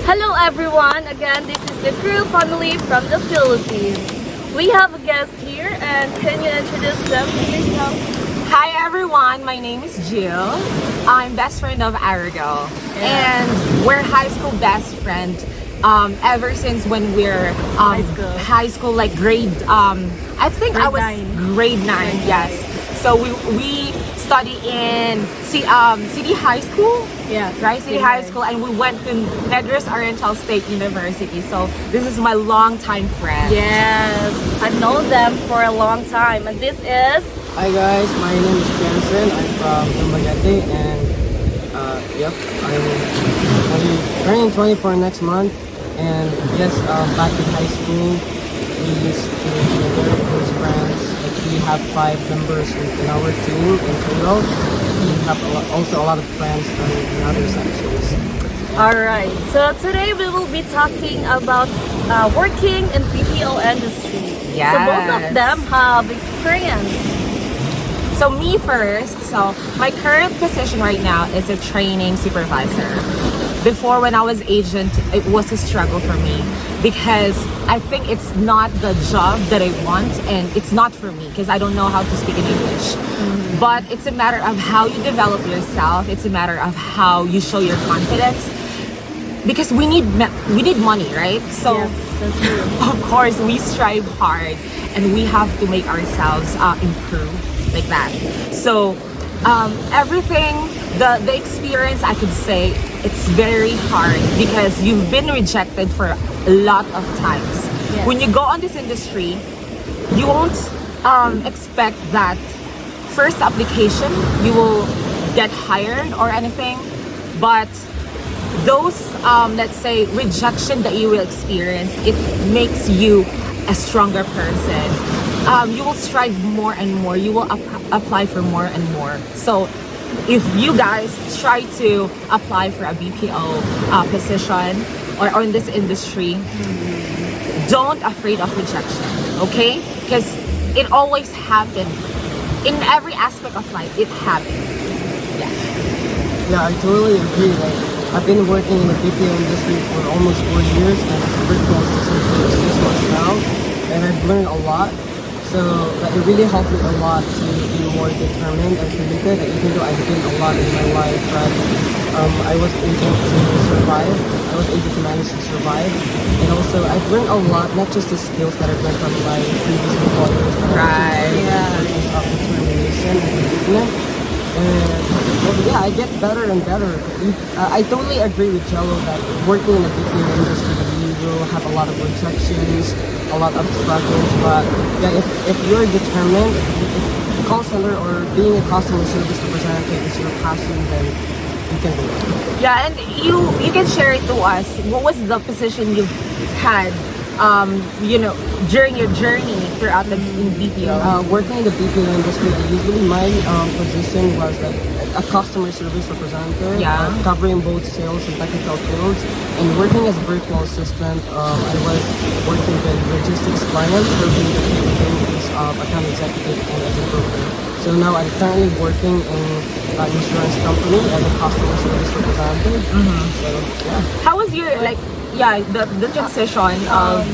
Hello everyone, again this is the crew family from the Philippines. We have a guest here and can you introduce them to yourself? Hi everyone, my name is Jill. I'm best friend of Arago, and we're high school best friend ever since when we're high school like grade I think I was grade 9, yes. So we study in City High School. Yeah, Right, City High School, and we went to Negros Oriental State University. So this is my longtime friend. Yes, I've known them for a long time and this is... Hi guys, my name is Jansen. I'm from Dumaguete and yep, I'm turning 24 next month. And yes, back in high school, we used to be very close friends. Like we have 5 members in our team in total. We have also a lot of friends in other sections. Alright, so today we will be talking about working in BPO industry. Yes. So both of them have experience. So me first. So my current position right now is a training supervisor. Before, when I was agent, it was a struggle for me because I think it's not the job that I want, and it's not for me because I don't know how to speak in English. But it's a matter of how you develop yourself. It's a matter of how you show your confidence, because we need money, right? So Yes, that's true. of course we strive hard and we have to make ourselves improve like that. So everything, the experience, I could say it's very hard because you've been rejected for a lot of times. Yes. When you go on this industry, you won't expect that first application you will get hired or anything, but those let's say rejection that you will experience, it makes you a stronger person. You will strive more and more. You will apply for more and more. So if you guys try to apply for a BPO position or in this industry, don't afraid of rejection, okay? Because it always happens. In every aspect of life, it happens. Yeah, I totally agree. Like I've been working in the BPO industry for almost 4 years, and it's a virtual assistant for 6 months now, and I've learned a lot. So it really helped me a lot to be more determined and committed. Even though I've been a lot in my life, but I was able to survive. I was able to manage to survive, and also I've learned a lot, not just the skills that I've learned from my previous employers, but Right. also of determination and commitment. And yeah, I get better and better. I totally agree with Jello that working in the BPO industry, you will have a lot of rejections, a lot of struggles. But yeah, if you're determined, if call center or being a customer service representative is your passion, then you can do it. Yeah, and you can share it to us. What was the position you've had, during your journey throughout the BPO? Working in the BPO industry, usually my position was like a customer service representative, Yeah. Covering both sales and technical fields. And working as a virtual assistant, I was working with logistics clients, working with the capabilities of account executive and as a broker. So now I'm currently working in an insurance company as a customer service representative. So yeah. How was your the transition of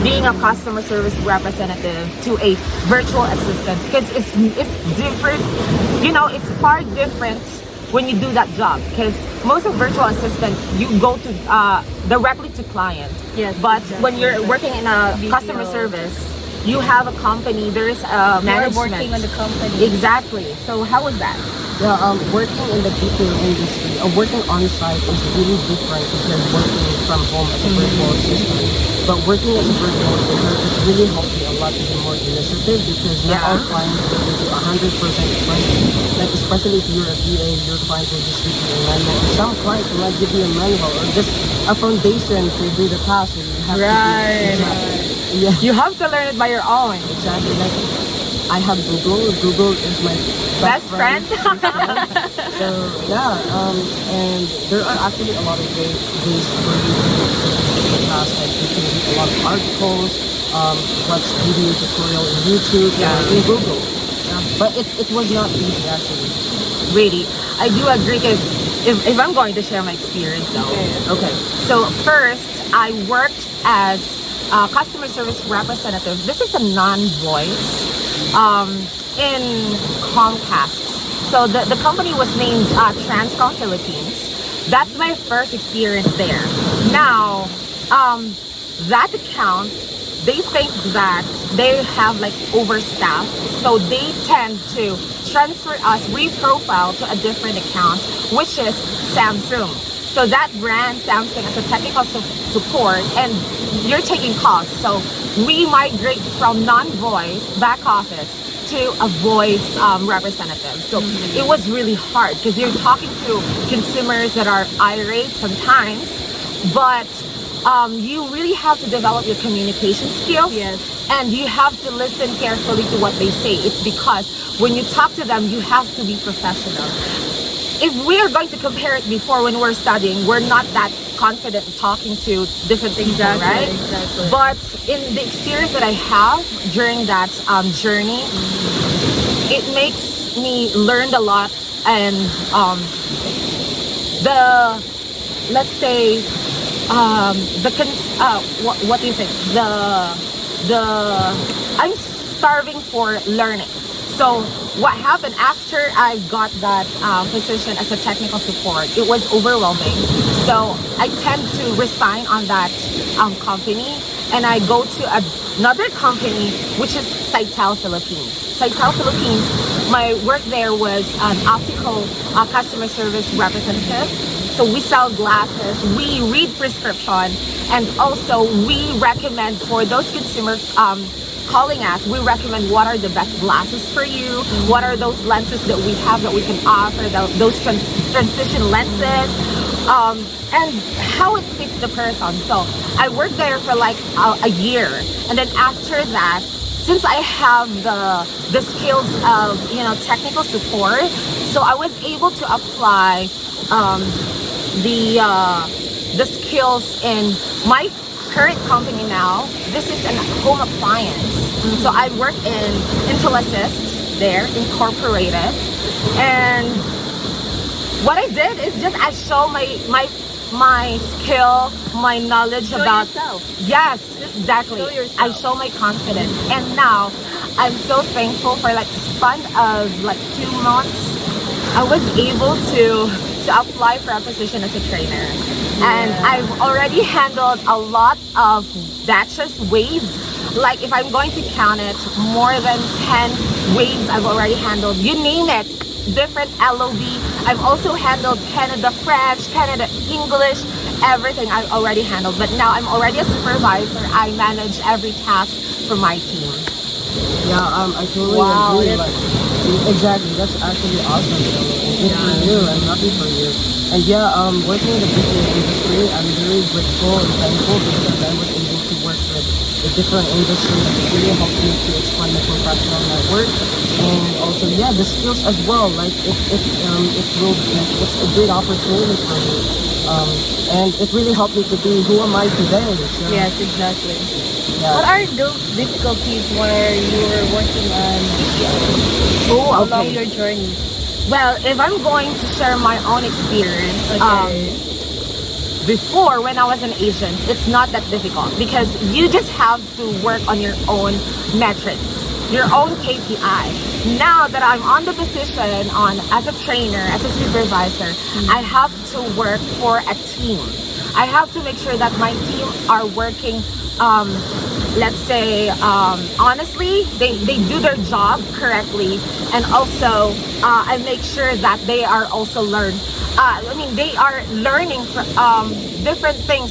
being a customer service representative to a virtual assistant? Because it's different, it's far different when you do that job, because most of virtual assistant you go to directly to client. Yes, But exactly. when you're working in a BPO. customer service, you have a company, there is a You're management. working on the company. Exactly. So how was that? Yeah, working in the BPO industry, working on site is really different compared to working from home as a virtual assistant. But working as a virtual assistant, it really helped me a lot to be more initiative, because not all clients will give you 100% training. Like especially if you're a VA, your client will just give you a manual. Some clients will not give you a manual or just a foundation to do the task. And you have Right. to do yeah. You have to learn it by your own. Exactly. Like I have Google. Google is my Best friend. So yeah, and there are actually a lot of ways where you can do the task. Like you can read a lot of articles, watch video tutorial in YouTube, in Google. Yeah. But it was not easy actually. Really, I do agree, because if I'm going to share my experience though. Okay. Okay. So first, I worked as a customer service representative. This is a non-voice in Comcast. So the company was named Transcom Philippines. That's my first experience there. Now, that account, they think that they have like overstaffed, so they tend to transfer us, reprofile to a different account, which is Samsung. So that brand Samsung as a technical support, and you're taking calls. So we migrate from non-voice back office to a voice representative. So it was really hard because you're talking to consumers that are irate sometimes, but you really have to develop your communication skills. Yes. And you have to listen carefully to what they say. It's because when you talk to them, you have to be professional. If we are going to compare it before when we're studying, we're not that confident in talking to different people, Exactly, right? exactly. But in the experience that I have during that journey, it makes me learn a lot. And let's say, what do you think? I'm starving for learning. So what happened after I got that position as a technical support, it was overwhelming. So I tend to resign on that company, and I go to another company, which is Saitel Philippines. Saitel Philippines, my work there was an optical customer service representative. So we sell glasses, we read prescription, and also we recommend for those consumers calling us, we recommend what are the best glasses for you, what are those lenses that we have that we can offer, those transition lenses, and how it fits the person. So I worked there for like a year, and then after that, since I have the skills of technical support, so I was able to apply the skills in my current company now. This is an home appliance. So I work in Intel there, incorporated. And what I did is just I show my skill, my knowledge about yourself. Yes, exactly. Show yourself. I show my confidence. And now I'm so thankful for like a span of like 2 months. I was able to apply for a position as a trainer. And I've already handled a lot of batches, waves. Like if I'm going to count it, more than 10 waves I've already handled. You name it, different LOB. I've also handled Canada French, Canada English, everything I've already handled. But now I'm already a supervisor. I manage every task for my team. Yeah, I totally Wow, agree. that's- Exactly, that's actually awesome. Good for you. I'm happy for you. And yeah, working in the BPO industry, I'm very grateful and thankful because I was able to work with a different industry that really helped me to expand my professional network. And also, yeah, the skills as well. Like it's a great opportunity for me. And it really helped me to be who am I today. So, Yes, exactly. yeah. What are those difficulties where you were working on BPO Oh, along okay. your journey? Well, if I'm going to share my own experience, Okay. before when I was an agent, it's not that difficult because you just have to work on your own metrics, your own KPI. Now that I'm on the position as a trainer, as a supervisor, I have to work for a team. I have to make sure that my team are working, let's say, honestly, they do their job correctly. And also, I make sure that they are also they are learning different things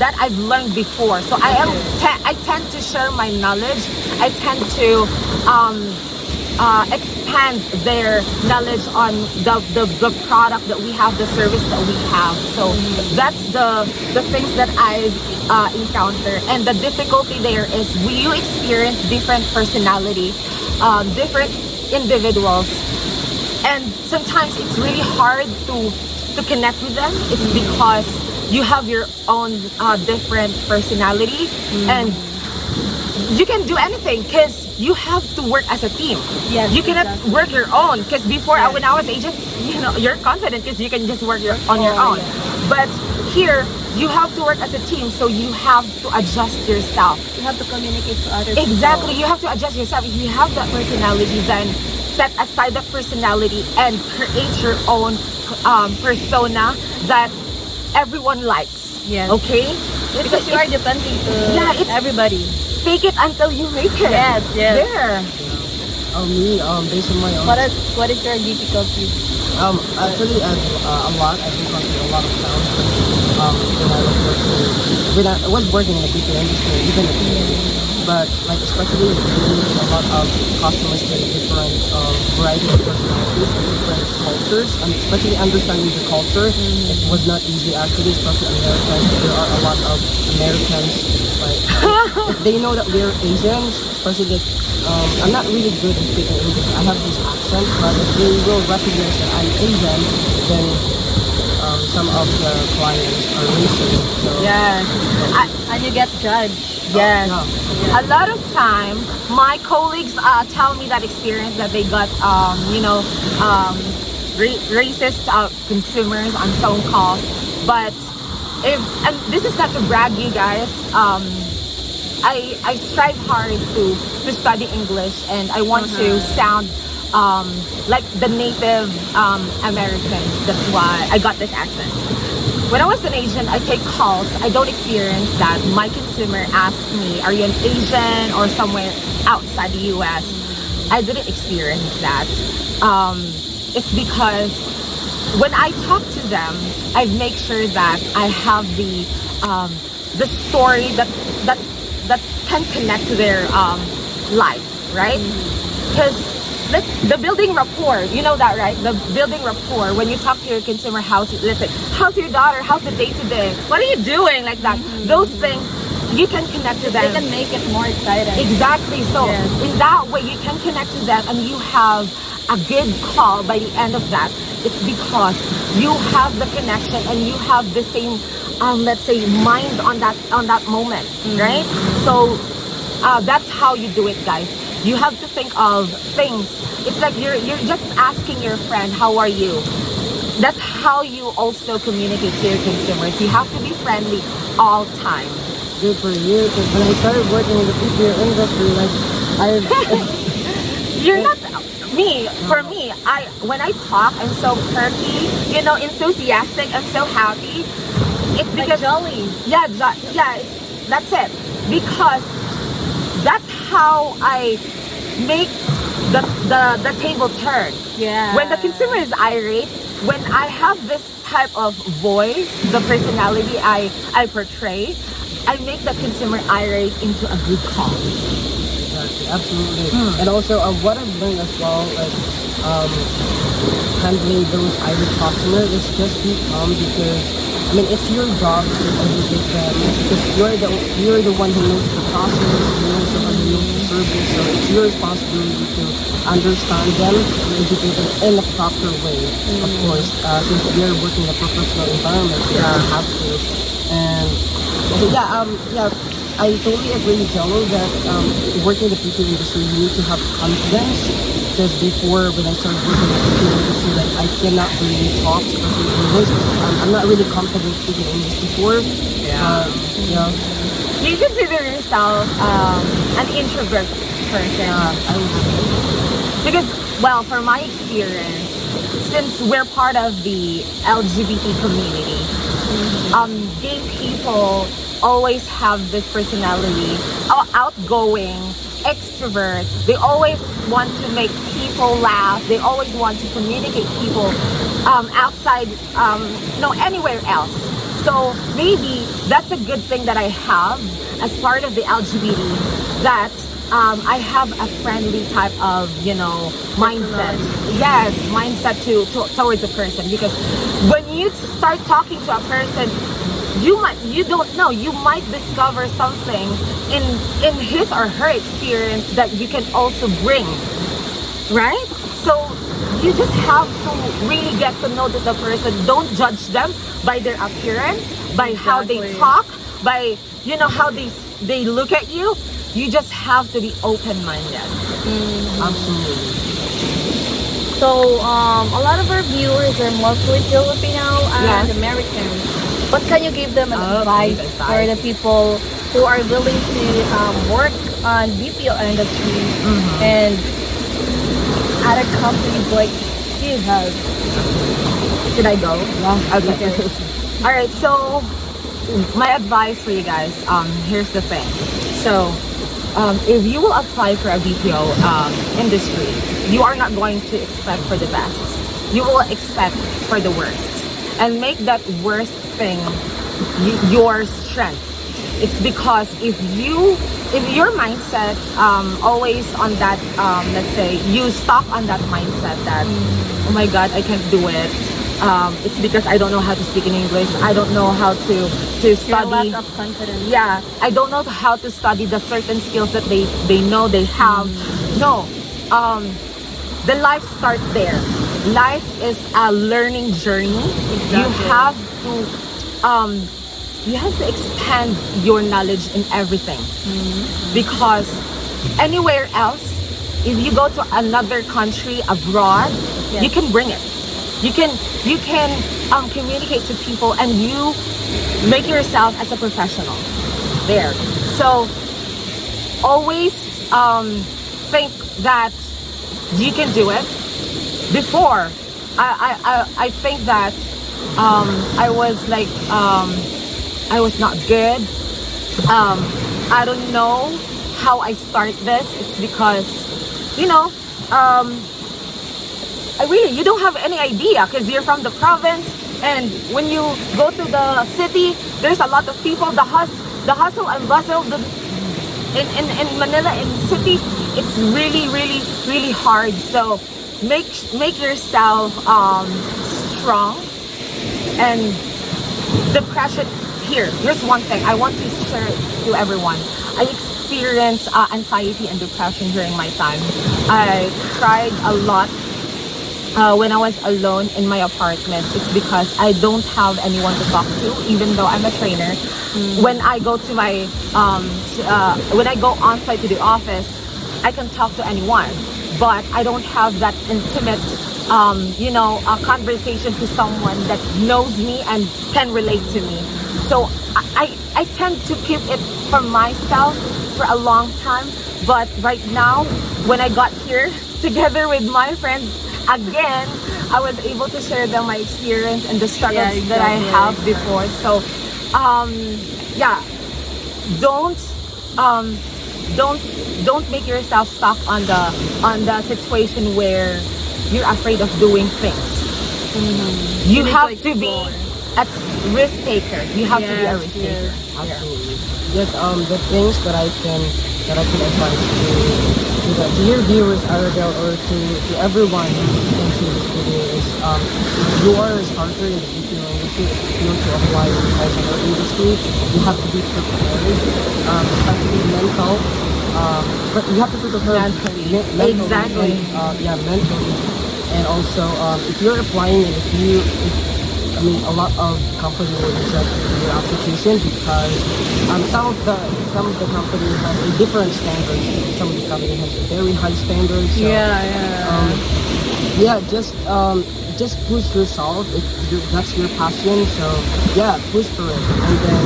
that I've learned before. So I tend to share my knowledge. I tend to expand their knowledge on the product that we have, the service that we have. So that's the things that I've encountered. And the difficulty there is you experience different personality, different individuals, and sometimes it's really hard to connect with them. It's because you have your own different personality, and you can do anything because you have to work as a team. Yes, You cannot exactly. work your own because before Yes. when I was agent, you're confident because you can just work on your Oh, own. But here, you have to work as a team, so you have to adjust yourself. You have to communicate to other people. Exactly, you have to adjust yourself. If you have that personality, then set aside that personality and create your own persona that everyone likes. Yes. Okay? Because you are depending to Yeah, it's- everybody. Fake it until you make it. Yes, yes. There. Me, based on my own. What is your difficulty? Actually, a lot. I've encountered a lot of challenges. When I was working in the BPO industry, even in the but like especially dealing with a lot of customers with different variety of personalities and different cultures, and especially understanding the culture, it was not easy actually, especially Americans. There are a lot of Americans like if they know that we're Asians, especially that I'm not really good at speaking English. I have this accent, but if they will recognize that I'm Asian, then some of the clients are racist. So Yes. And you get judged. Yes. yeah. A lot of time, my colleagues tell me that experience that they got, racist consumers on phone calls. But and this is not to brag, you guys. I strive hard to study English, and I want to sound like the native Americans. That's why I got this accent. When I was an Asian, I take calls. I don't experience that. My consumer asks me, "Are you an Asian or somewhere outside the U.S.?" I didn't experience that. It's because when I talk to them, I make sure that I have the story that can connect to their life, right? Because the building rapport, you know that, right? The building rapport when you talk to your consumer, let's say, how's your daughter? How's the day today? What are you doing? Like that. Those things you can connect to them. They can make it more exciting. Exactly. So Yes. in that way, you can connect to them, and you have a good call by the end of that. It's because you have the connection and you have the same, let's say, mind on that moment, right? So that's how you do it, guys. You have to think of things. It's like you're just asking your friend, "How are you?" That's how you also communicate to your consumers. You have to be friendly all time. Good for you. Because when I started working in the BPO industry, like You're not me. For me, when I talk, I'm so perky, enthusiastic. I'm so happy. It's Like because jolly. yeah, that's it. Because that's how I make the table turn. Yeah. When the consumer is irate, when I have this type of voice, the personality I portray, I make the consumer irate into a good call. Exactly, absolutely. And also, what I've learned as well, like handling those irate customers is just be calm because it's your job to educate them because you're the one who knows the process, you're the one who knows the service, so it's your responsibility to understand them, to educate them in a proper way. Of course, since we are working in a professional environment, so we have to. And so I totally agree with Jello that working in the BPO industry, you need to have confidence. Because before, when I started working in the BPO industry, like I cannot really talk, especially English. I'm not really confident speaking English before. Yeah. Do you consider yourself an introvert person? I would say. Because, well, from my experience, since we're part of the LGBT community, gay people always have this personality, outgoing, extrovert. They always want to make people laugh. They always want to communicate people outside, anywhere else. So maybe that's a good thing that I have as part of the LGBT, that I have a friendly type of, mindset. Yes, mindset towards a person. Because when you start talking to a person, you don't know, you might discover something in his or her experience that you can also bring, right? So you just have to really get to know the person. Don't judge them by their appearance, by how they Exactly. talk, by how they look at you. You just have to be open-minded. Absolutely. So, a lot of our viewers are mostly Filipino and Yes. Americans. What can you give them an advice give for the advice. people who are willing to work on BPO industry and other companies like you have? Should I go? Yeah. Okay. All right. So, my advice for you guys. Here's the thing. So, if you will apply for a BPO industry, you are not going to expect for the best. You will expect for the worst, and make that worst thing your strength. It's because if your mindset always on that, let's say you stuck on that mindset that, oh my God, I can't do it. It's because I don't know how to speak in English. I don't know how to Your study. lack of confidence. Yeah, I don't know how to study the certain skills that they know they have. No, the life starts there. Life is a learning journey. You have to expand your knowledge in everything, because anywhere else, if you go to another country abroad, you can bring it. You can communicate to people, and you make yourself as a professional there. So always think that you can do it. Before, I think that I was like I was not good. I don't know how I start this. It's because, you don't have any idea, because you're from the province, and when you go to the city, there's a lot of people. The hustle and bustle. In Manila, in the city, it's really, really, really hard. So make yourself strong, and depression. Here's one thing I want to share to everyone. I experienced anxiety and depression during my time. I cried a lot when I was alone in my apartment. It's because I don't have anyone to talk to, even though I'm a trainer. When I go to my when I go on site to the office, I can talk to anyone, but I don't have that intimate a conversation to someone that knows me and can relate to me. So I tend to keep it for myself for a long time. But right now, when I got here together with my friends again, I was able to share them my experience and the struggles that I have before. So don't make yourself stuck on the situation where you're afraid of doing things. You have to be a risk taker. You have to be a risk taker. Absolutely. Yes. The things that I can advise to your viewers, Arabelle, or to everyone who's watching this video is, if you are a starter in the BPO industry, if you want to apply as an industry, you have to be prepared, especially mental. But you have to be prepared mentally. Exactly. And, mentally. And also, if you're applying and a lot of companies will reject your application because some of the company has a different standards. Some of the company has very high standards. So, just push yourself. That's your passion. So push for it, and then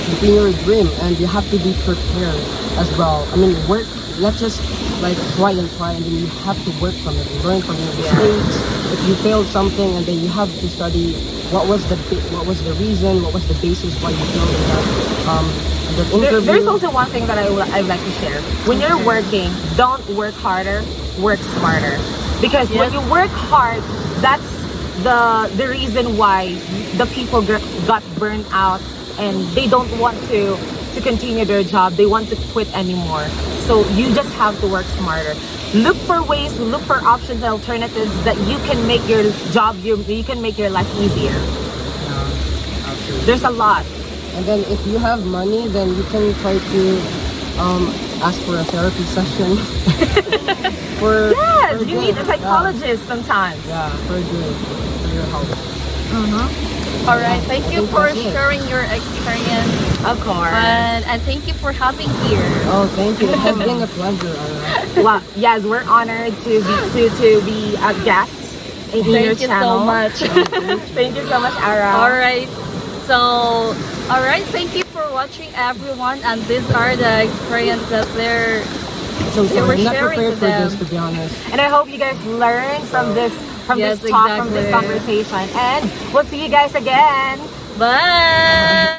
continue your dream. And you have to be prepared as well. Work. Not just like try, and then you have to work from it, learn from your mistakes. If you failed something, and then you have to study what was the reason, what was the basis why you failed in that interview. There's also one thing that I'd like to share. When you're working, don't work harder, work smarter. Because when you work hard, that's the reason why the people got burned out, and they don't want to continue their job. They want to quit anymore. So you just have to work smarter. Look for ways, look for options and alternatives that you can make your job, you can make your life easier. Absolutely. There's a lot. And then if you have money, then you can try to ask for a therapy session. You need a psychologist sometimes. Yeah, for your health. All right. Thank you think for that's it. sharing your experience, Of course. and thank you for having here. Oh, thank you. It has been a pleasure. Well, yes, we're honored to be guests in your Thank you channel. so much. Thank you so much, Ara. All right. So, all right. Thank you for watching, everyone. And these are the experience that So They were sorry, I'm not sharing prepared to for this, them. to be honest. And I hope you guys learn from this Yes, talk, from this exactly. conversation. And we'll see you guys again. Bye.